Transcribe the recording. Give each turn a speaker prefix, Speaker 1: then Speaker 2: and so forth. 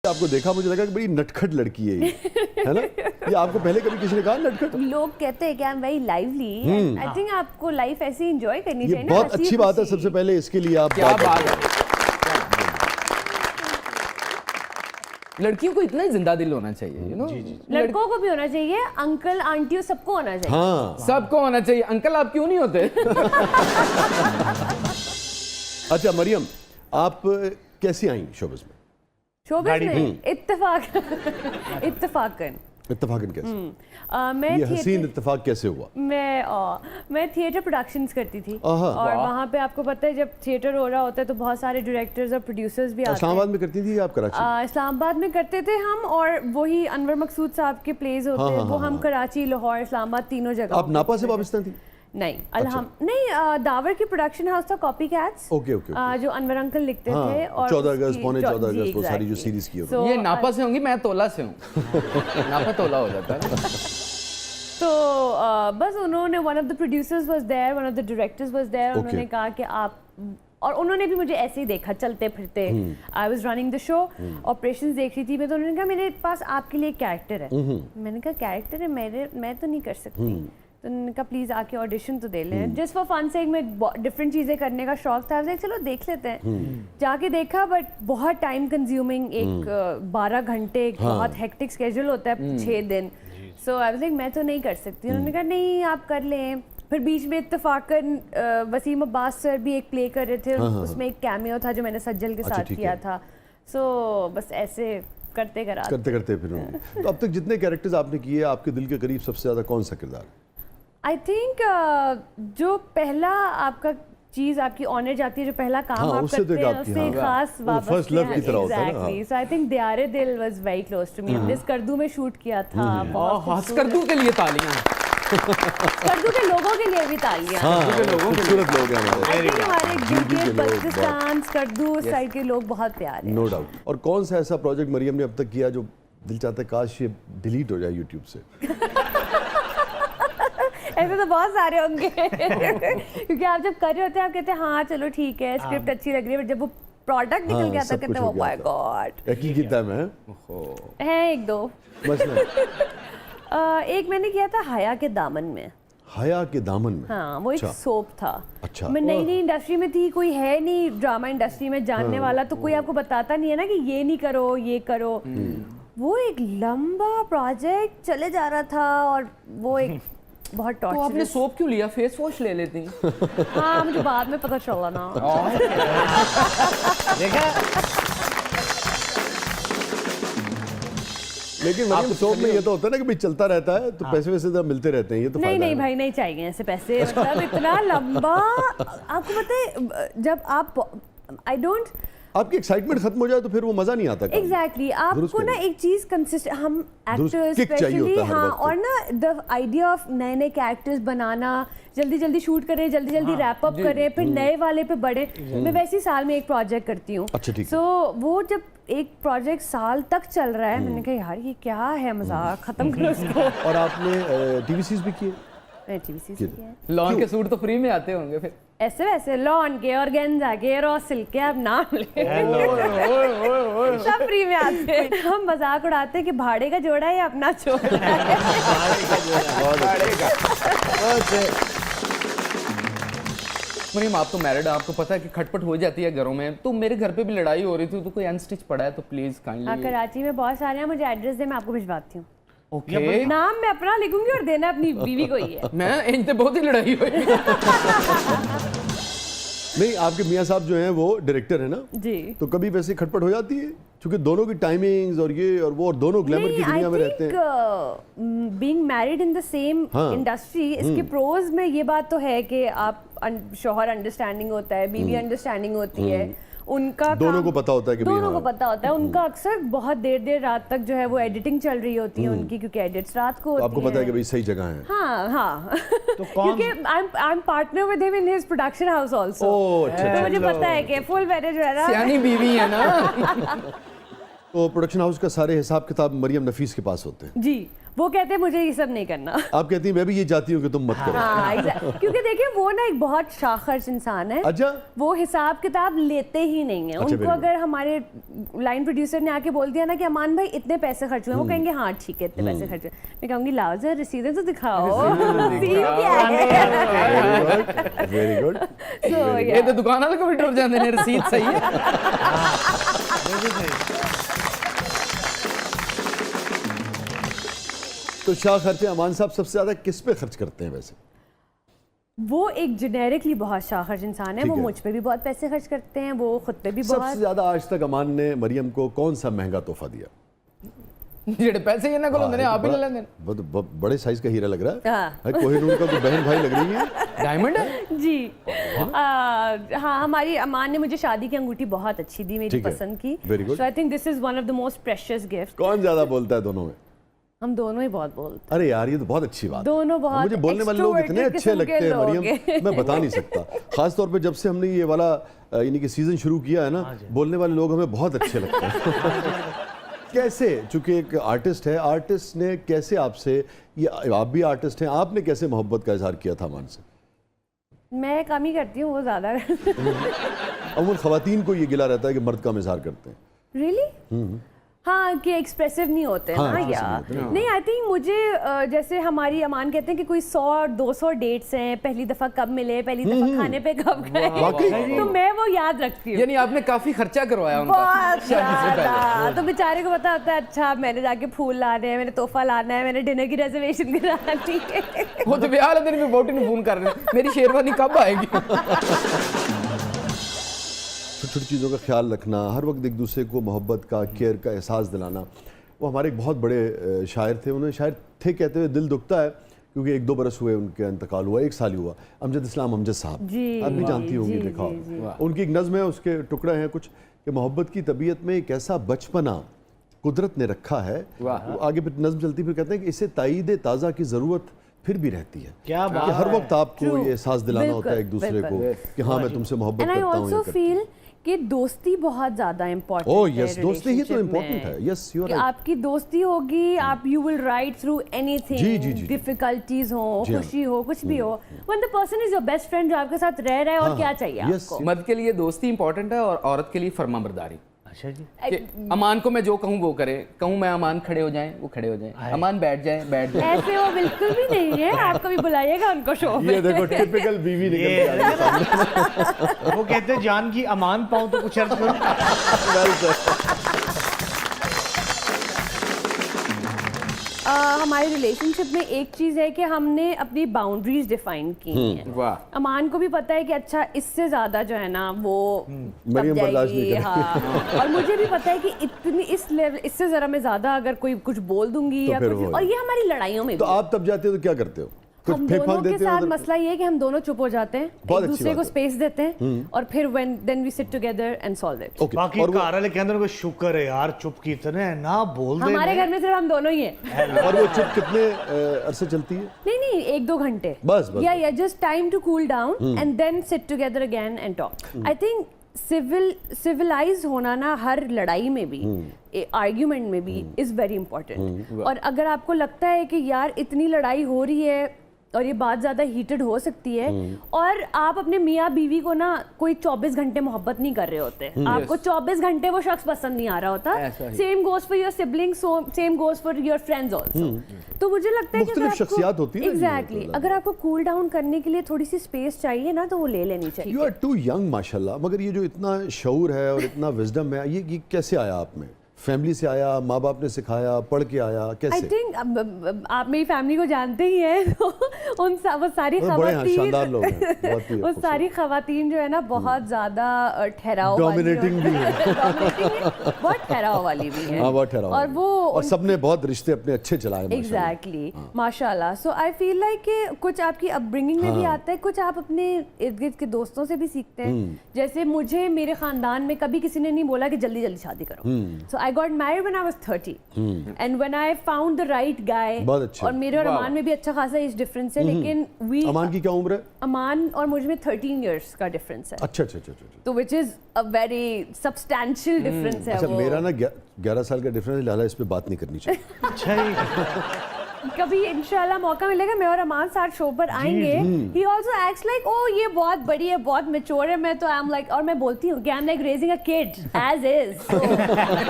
Speaker 1: आपको देखा मुझे लगा कि बड़ी नटखट लड़की है ये, है ना? ये आपको पहले कभी किसी ने कहा नटखट?
Speaker 2: लोग कहते हैं कि I am very lively. I think आपको लाइफ ऐसे एंजॉय करनी
Speaker 1: ये
Speaker 2: चाहिए ना।
Speaker 1: बहुत अच्छी बात है। सबसे पहले इसके लिए आप
Speaker 3: क्या बात है। लड़कियों को इतना ही जिंदा दिल होना चाहिए, यू नो।
Speaker 2: लड़कों को भी होना चाहिए, अंकल आंटियों सबको होना चाहिए।
Speaker 1: हाँ
Speaker 3: सबको होना चाहिए। अंकल आप क्यों नहीं होते?
Speaker 1: अच्छा मरियम, आप कैसी आई शोबिज़ में?
Speaker 2: शोबिज़ में इत्तेफाकन
Speaker 1: इत्तेफाकन कैसे?
Speaker 2: मैं
Speaker 1: ये हसीन इत्तेफाक कैसे हुआ?
Speaker 2: मैं थिएटर प्रोडक्शंस करती थी और वहाँ पे आपको पता है जब थिएटर हो रहा होता है तो बहुत सारे डायरेक्टर्स और प्रोड्यूसर्स भी आते हैं।
Speaker 1: इस्लामाबाद में करती थी या आप कराची?
Speaker 2: इस्लामाबाद में करते थे हम, और वही अनवर मकसूद साहब के प्लेज होते हैं वो हम कराची, लाहौर, इस्लामाबाद तीनों जगह।
Speaker 1: आप नापा से वाबस्ता थी?
Speaker 2: नहीं नहीं, दावर की प्रोडक्शन हाउस था कॉपी कैट्स।
Speaker 1: ओके
Speaker 2: जो अनवर अंकल लिखते थे। और
Speaker 1: 14 अगस्त, पौने 14 अगस्त, वो सारी जो सीरीज की होती है।
Speaker 3: ये नापा से होंगी, मैं तोला से हूँ। नापा तोला हो जाता है।
Speaker 2: तो बस उन्होंने, one of the producers was there, one of the directors was there. उन्होंने कहा कि आप, और उन्होंने भी मुझे ऐसे ही देखा चलते फिरते। I was running the show, operations देख रही थी मैं, तो उन्होंने कहा मेरे पास आपके लिए एक कैरेक्टर है। मैंने कहा कैरेक्टर है, मैं तो नहीं कर सकती। तो उन्होंने कहा प्लीज आके ऑडिशन तो दे लें, जस्ट फॉर फन से। मैं डिफरेंट चीजें करने का शौक था, चलो देख लेते हैं। जाके देखा, बट बहुत टाइम कंज्यूमिंग, एक 12 घंटे, बहुत हेक्टिक स्केड्यूल होता है 6 दिन। सो आई वाज लाइक मैं तो नहीं कर सकती। उन्होंने कहा नहीं आप कर लें। फिर बीच में इत्तेफाकन वसीम अब्बास सर भी एक प्ले कर रहे थे, उसमें एक कैमियो था जो मैंने सज्जल के साथ किया था। सो बस ऐसे करते करते
Speaker 1: फिर तो अब तक जितने कैरेक्टर्स आपने किए, आपके दिल के करीब सबसे ज्यादा कौन सा किरदार?
Speaker 2: आई थिंक जो पहला आपका चीज आपकी ऑनर जाती है, जो पहला काम आप करते हैं, उससे खास वापस
Speaker 1: फर्स्ट लव की तरह होता है ना।
Speaker 2: एग्जैक्टली। सो आई थिंक दियारे दिल was very close to me. हमने स्कर्दू में शूट किया था। बहुत
Speaker 3: स्कर्दू के लिए तालियां।
Speaker 2: स्कर्दू के लोगों के लिए भी तालियां।
Speaker 1: खूबसूरत लोग हैं हमारे।
Speaker 2: आई थिंक हमारे यूके, पाकिस्तान, स्कर्दू साइड के लोग बहुत प्यारे हैं।
Speaker 1: No doubt. और कौन सा ऐसा प्रोजेक्ट मरियम ने अब तक किया जो दिल चाहता है काश ये डिलीट हो जाए यूट्यूब से?
Speaker 2: ऐसे तो बहुत सारे होंगे। क्योंकि आप जब कर रहे होते हैं आप कहते हैं हाँ चलो ठीक है, स्क्रिप्ट अच्छी लग रही है, बट जब वो प्रोडक्ट निकल गया था कहते हैं ओह माय गॉड।
Speaker 1: एक ही था मैं
Speaker 2: है एक दो
Speaker 1: बस नहीं।
Speaker 2: एक मैंने किया था हया के दामन में।
Speaker 1: हया के दामन में?
Speaker 2: हाँ, वो एक सोप था।
Speaker 1: अच्छा।
Speaker 2: मैं नई इंडस्ट्री में थी, कोई है नहीं ड्रामा इंडस्ट्री में जानने वाला, तो कोई आपको बताता नहीं है ना कि ये नहीं करो ये करो। वो एक लंबा प्रोजेक्ट चले जा रहा था और वो एक बहुत टॉर्चरस।
Speaker 3: तो आपने सोप क्यों लिया? फेस वॉश ले लेती।
Speaker 2: हाँ, मुझे बाद में पता चला ना।
Speaker 3: देखा?
Speaker 1: लेकिन मतलब सोप में ये तो होता है ना कि भाई चलता रहता है तो पैसे वैसे तो मिलते रहते हैं। ये तो
Speaker 2: नहीं भाई नहीं चाहिए ऐसे पैसे। मतलब इतना लंबा, आपको पता है जब आप, आई डोंट,
Speaker 1: आपकी एक्साइटमेंट खत्म हो जाए तो फिर वो मजा नहीं आता।
Speaker 2: एग्जैक्टली आपको ना एक चीज कंसिस्टेंट, हम एक्टर्स स्पेशली, हाँ, और ना द आइडिया ऑफ नए नए कैरेक्टर्स बनाना, जल्दी जल्दी शूट करें, जल्दी जल्दी रैप अप करें, फिर नए वाले पे बढ़े। मैं वैसे ही साल में एक प्रोजेक्ट करती हूँ।
Speaker 1: अच्छा ठीक है।
Speaker 2: सो वो जब एक प्रोजेक्ट साल तक चल रहा है, मैंने कहा यार ये क्या है, मजाक खत्म करो इसको।
Speaker 1: और आपने टीवीसीज भी किए?
Speaker 3: लॉन के सूट तो फ्री में आते होंगे फिर।
Speaker 2: ऐसे वैसे लॉन के, ऑर्गेन्जा के, रॉ सिल्क के, आप नाम ले, सब फ्री में आते हैं। हम मजाक उड़ाते हैं कि भाड़े का जोड़ा है या अपना जोड़ा है।
Speaker 3: मरियम आप तो मैरिड है, आपको पता है कि खटपट हो जाती है घरों में। तो मेरे घर पे भी लड़ाई हो रही थी, तो कोई अनस्टिच पड़ा है तो प्लीज काइंडली।
Speaker 2: कराची में बहुत सारे हैं, मुझे एड्रेस दे, मैं आपको भिजवाती हूँ।
Speaker 3: ओके।
Speaker 2: नाम मैं अपना लिखूंगी और देना अपनी बीवी को ही है।
Speaker 3: मैं इनसे बहुत ही लड़ाई हुई।
Speaker 1: नहीं, आपके मियाँ साहब जो हैं वो डायरेक्टर है ना
Speaker 2: जी,
Speaker 1: तो कभी वैसे खटपट हो जाती है क्योंकि दोनों की टाइमिंग्स और ये और वो और दोनों ग्लैमर की दुनिया में रहते हैं।
Speaker 2: Being married in the same industry, इसके प्रोज में ये बात तो है कि आप शौहर अंडरस्टैंडिंग होता है, बीवी अंडरस्टैंडिंग होती है, उनका
Speaker 1: दोनों को पता होता है कि
Speaker 2: दोनों को पता होता है। उनका अक्सर बहुत देर रात तक जो है वो एडिटिंग चल रही होती है उनकी, क्योंकि एडिट्स रात को होती है।
Speaker 1: आपको पता है कि भाई सही जगह है।
Speaker 2: हाँ तो क्योंकि I am partner with him in his production house also. तो मुझे पता है कि फुल मैरिज है ना,
Speaker 3: सियानी बीवी है ना।
Speaker 1: तो प्रोडक्शन हाउस का सारे हिसाब किताब मरियम नफीस के पास होते हैं?
Speaker 2: जी, वो कहते हैं मुझे ये सब नहीं करना।
Speaker 1: आप कहती हैं मैं भी ये चाहती हूँ कि तुम मत करो।
Speaker 2: हाँ क्योंकि देखिए वो ना एक बहुत शाखर्च इंसान है।
Speaker 1: अच्छा।
Speaker 2: वो हिसाब किताब लेते ही नहीं है।
Speaker 1: अच्छा,
Speaker 2: उनको
Speaker 1: बिल्कुल।
Speaker 2: अगर हमारे लाइन प्रोड्यूसर ने आके बोल दिया ना कि अमान भाई इतने पैसे खर्च हुए, वो कहेंगे हाँ ठीक है इतने पैसे खर्च हुए। मैं कहूँगी लाओ जरा रसीदें तो दिखाओ, सीन क्या है।
Speaker 1: Very good.
Speaker 2: So,
Speaker 3: ये
Speaker 2: yeah.
Speaker 3: तो दुकान वाले को भी डर जाते हैं, रसीद सही है।
Speaker 1: तो शाह खर्चे अमान साहब सबसे ज्यादा किस पे खर्च करते हैं वैसे?
Speaker 2: वो एक जेनेरिकली बहुत शाखर्च इंसान है।
Speaker 1: ठीक
Speaker 2: वो
Speaker 1: है।
Speaker 2: मुझ पे भी बहुत पैसे खर्च करते हैं, वो खुद पे भी
Speaker 1: सबसे
Speaker 2: बहुत।
Speaker 1: ज्यादा आज तक अमान ने मरियम को कौन सा महंगा तोहफा दिया?
Speaker 3: जेड़े पैसे ये ना करो मैंने आप ही ले लेंगे।
Speaker 1: बड़े साइज का हीरा लग रहा है।
Speaker 2: हाँ।
Speaker 1: भाई कोहिनूर का कोई बहन भाई लग रही है।
Speaker 3: डायमंड है
Speaker 2: जी हाँ, हमारी अमान ने मुझे शादी की अंगूठी बहुत अच्छी दी, मेरी
Speaker 1: ठीक है।
Speaker 2: पसंद की।
Speaker 1: Very good.
Speaker 2: So I think this is one of the most precious gift.
Speaker 1: कौन ज्यादा बोलता है दोनों में?
Speaker 2: हम दोनों ही बहुत बोलते
Speaker 1: अरे यार ये तो बहुत अच्छी बात है।
Speaker 2: दोनों बहुत
Speaker 1: मुझे बोलने वाले लोग इतने
Speaker 2: extroverted
Speaker 1: अच्छे
Speaker 2: किस्म के
Speaker 1: लगते हैं
Speaker 2: लोग
Speaker 1: मरियम, मैं बता नहीं सकता। खास तौर पे जब से हमने ये वाला यानी कि सीजन शुरू किया है ना, बोलने वाले लोग हमें बहुत अच्छे लगते हैं। कैसे, चूंकि एक आर्टिस्ट है, आर्टिस्ट ने कैसे आपसे, ये आप भी आर्टिस्ट हैं, आपने कैसे मोहब्बत का इजहार किया था अमान से?
Speaker 2: हैं। मैं कम ही करती हूँ, वो ज्यादा।
Speaker 1: अमूमन खवातीन को ये गिला रहता है कि मर्द कम इजहार करते हैं।
Speaker 2: रियली? हाँ कि एक्सप्रेसिव नहीं होते
Speaker 1: हाँ,
Speaker 2: ना
Speaker 1: expressive
Speaker 2: यार।
Speaker 1: नहीं होते,
Speaker 2: नहीं आई थिंक मुझे जैसे हमारी अमान कहते हैं कि कोई 100-200 डेट्स हैं, पहली दफा कब मिले, पहली दफा खाने पे कब
Speaker 1: वाकई?
Speaker 2: गए, तो मैं वो याद रखती हूँ
Speaker 3: यानी आपने काफी खर्चा करवाया उनका
Speaker 2: बहुत
Speaker 3: शादी से
Speaker 2: ज्यादा।
Speaker 3: पहले।
Speaker 2: तो बेचारे को पता होता है अच्छा मैंने जाके फूल लाने हैं, मैंने तोहफा लाना है, मैंने डिनर की रिजर्वेशन करानी है।
Speaker 3: वो तो ब्याह वाले दिन में वोटी ने फोन कर रहे हैं मेरी शेरवानी कब आएगी।
Speaker 1: छोटी छोटी चीज़ों का ख्याल रखना, हर वक्त एक दूसरे को मोहब्बत का, केयर का एहसास दिलाना। वो हमारे एक बहुत बड़े शायर थे, उन्हें शायर थे कहते हुए दिल दुखता है क्योंकि 1-2 बरस हुए उनके इंतकाल हुआ, 1 साल ही हुआ। अमजद इस्लाम अमजद साहब,
Speaker 2: जी,
Speaker 1: आप भी जानती
Speaker 2: जी,
Speaker 1: होंगी,
Speaker 2: जी,
Speaker 1: देखा
Speaker 2: जी,
Speaker 1: होगा। उनकी एक नज़्म है, उसके टुकड़े हैं कुछ कि मोहब्बत की तबीयत में एक ऐसा बचपना कुदरत ने रखा है। आगे फिर नज़्म चलती, फिर कहते हैं कि इसे ताईद ताज़ा की ज़रूरत फिर भी रहती है।
Speaker 4: क्या
Speaker 1: कि
Speaker 4: बात
Speaker 1: हर वक्त आपको
Speaker 2: True.
Speaker 1: ये एहसास दिलाना होता है एक दूसरे को
Speaker 2: बिल्कुल।
Speaker 1: कि हाँ मैं तुमसे मोहब्बत
Speaker 2: एंड आई
Speaker 1: करता हूँ।
Speaker 2: ऑल्सो फील कि दोस्ती बहुत ज्यादा इम्पोर्टेंट
Speaker 1: ओह
Speaker 2: है।
Speaker 1: यस, दोस्ती ही तो
Speaker 2: relationship
Speaker 1: इम्पोर्टेंट
Speaker 2: में।
Speaker 1: है। Yes you are
Speaker 2: quite
Speaker 1: right.
Speaker 2: आपकी दोस्ती होगी, आप यू विल राइड थ्रू
Speaker 1: जी, जी,
Speaker 2: एनीथिंग,
Speaker 1: जी।
Speaker 2: डिफिकल्टीज हो,
Speaker 1: जी हाँ।
Speaker 2: खुशी हो, कुछ भी हो, when the person is your best friend जो आपके साथ रह रहा है, और
Speaker 1: हाँ,
Speaker 2: क्या
Speaker 1: हाँ।
Speaker 2: चाहिए
Speaker 1: Yes.
Speaker 2: आपको।
Speaker 3: मर्द के लिए दोस्ती इंपॉर्टेंट है और औरत के लिए फरमाबरदारी।
Speaker 4: अच्छा जी।
Speaker 3: कि अमान को मैं जो कहूँ वो करे, कहूँ मैं अमान खड़े हो जाएं वो खड़े हो जाएं, अमान बैठ जाएं बैठ जाएं।
Speaker 2: ऐसे वो बिल्कुल भी नहीं है। आप कभी बुलाइएगा उनको शो
Speaker 1: ये
Speaker 2: पे।
Speaker 1: देखो टिपिकल बीवी निकल के आ रही है।
Speaker 4: वो कहते हैं जान की अमान पाऊं तो कुछ अर्ज करूं।
Speaker 1: Well said.
Speaker 2: हमारे रिलेशनशिप में एक चीज़ है कि हमने अपनी बाउंड्रीज डिफाइन की हैं।
Speaker 3: वाह,
Speaker 2: अमान को भी पता है कि अच्छा इससे ज़्यादा जो है ना वो तब
Speaker 1: मरियम बर्दाश्त नहीं
Speaker 2: जाएगी। हाँ और मुझे भी पता है कि इतनी इस लेवल, इससे ज़रा मैं ज़्यादा अगर कोई कुछ बोल दूंगी
Speaker 1: तो
Speaker 2: या
Speaker 1: फिर
Speaker 2: कुछ,
Speaker 1: वो-
Speaker 2: और ये हमारी लड़ाइयों में
Speaker 1: तो
Speaker 2: भी।
Speaker 1: आप तब जाते हो तो क्या करते हो? कुछ
Speaker 2: हम
Speaker 1: फेंक
Speaker 2: दोनों
Speaker 1: फांक
Speaker 2: के
Speaker 1: देते हो
Speaker 2: साथ
Speaker 1: उधर?
Speaker 2: मसला ये है कि हम दोनों चुप हो जाते हैं,
Speaker 1: बहुत
Speaker 2: एक
Speaker 1: अच्छी
Speaker 2: दूसरे
Speaker 1: बात
Speaker 2: को
Speaker 1: है।
Speaker 2: स्पेस देते हैं, और फिर then we sit together and solve it.
Speaker 1: Okay.
Speaker 4: बाकी
Speaker 1: और वो-
Speaker 4: घर वाले कहते हैं शुक्र है यार चुप की इतने ना बोल दे।
Speaker 2: हमारे घर में सिर्फ हम दोनों ही हैं।
Speaker 1: और वो चुप कितने अरसे चलती है?
Speaker 2: नहीं नहीं 1-2 घंटे
Speaker 1: बस, बस,
Speaker 2: या just time to cool down and then sit together again and talk. I think civilise होना ना हर लड़ाई में भी, आर्ग्यूमेंट में भी इज वेरी इंपॉर्टेंट। और अगर आपको लगता है कि यार इतनी लड़ाई हो रही है और ये बात ज़्यादा हीटेड हो सकती है, और आप अपने मियाँ बीवी को ना कोई 24 घंटे मोहब्बत नहीं कर रहे होते, आपको 24 घंटे वो शख्स पसंद नहीं आ रहा होता।
Speaker 3: ऐसा ही।
Speaker 2: Same goes for your siblings, same goes for your friends also. तो मुझे लगता है कि
Speaker 1: मुख्तलिफ शख्सियात होती है ना जीवन में,
Speaker 2: एग्जैक्टली,
Speaker 1: तो
Speaker 2: अगर आपको कूल डाउन करने के लिए थोड़ी सी स्पेस चाहिए ना, तो वो ले लेनी चाहिए।
Speaker 1: यू आर टू यंग माशाल्लाह। मगर ये जो इतना शऊर है और इतना विजडम है, ये कैसे आया आप में? फैमिली से आया, माँ बाप ने सिखाया, पढ़ के आया,
Speaker 2: आई
Speaker 1: कैसे?
Speaker 2: थिंक आप मेरी फैमिली को जानते ही हैं, तो वो सारी
Speaker 1: वो बड़े हाँ, शानदार लोग हैं,
Speaker 2: खवातीन
Speaker 1: बहुत ही
Speaker 2: वो
Speaker 1: खूबसूरत।
Speaker 2: सारी खवातीन जो है ना बहुत ज्यादा ठहराव
Speaker 1: Dominating भी है।
Speaker 2: बहुत ठहराव वाली भी है।
Speaker 1: हाँ बहुत ठहराव
Speaker 2: और
Speaker 1: है।
Speaker 2: वो
Speaker 1: और सबने बहुत रिश्ते अपने अच्छे चलाए माशाल्लाह।
Speaker 2: एग्जैक्टली माशाल्लाह। सो आई फील लाइक कि कुछ आपकी अपब्रिंगिंग में भी आता है, कुछ आप अपने इर्द गिर्द के दोस्तों से भी सीखते हैं। जैसे मुझे मेरे खानदान में कभी किसी ने नहीं बोला कि जल्दी जल्दी शादी करो। So I got married when I was 30 and when I found the right guy.
Speaker 1: बहुत अच्छे।
Speaker 2: और मेरे और अमान में भी अच्छा खासा एज डिफरेंस है, लेकिन वी
Speaker 1: अमान की क्या उम्र है?
Speaker 2: अमान और मुझ में 13 इयर्स का डिफरेंस है,
Speaker 1: अच्छा अच्छा अच्छा अच्छा।
Speaker 2: तो which is a very substantial difference है
Speaker 1: अच्छा
Speaker 2: वो।
Speaker 1: मेरा ना 11 साल का डिफरेंस, लाला इस पे बात नहीं करनी चाहिए।
Speaker 4: अच्छा जी।
Speaker 2: कभी इंशाल्लाह मौका मिलेगा मैं और अमान साथ शो पर आएंगे he also acts like oh ये बहुत बड़ी है बहुत मैच्योर है मैं तो आई एम लाइक और मैं बोलती हूँ कि I am like raising a kid as is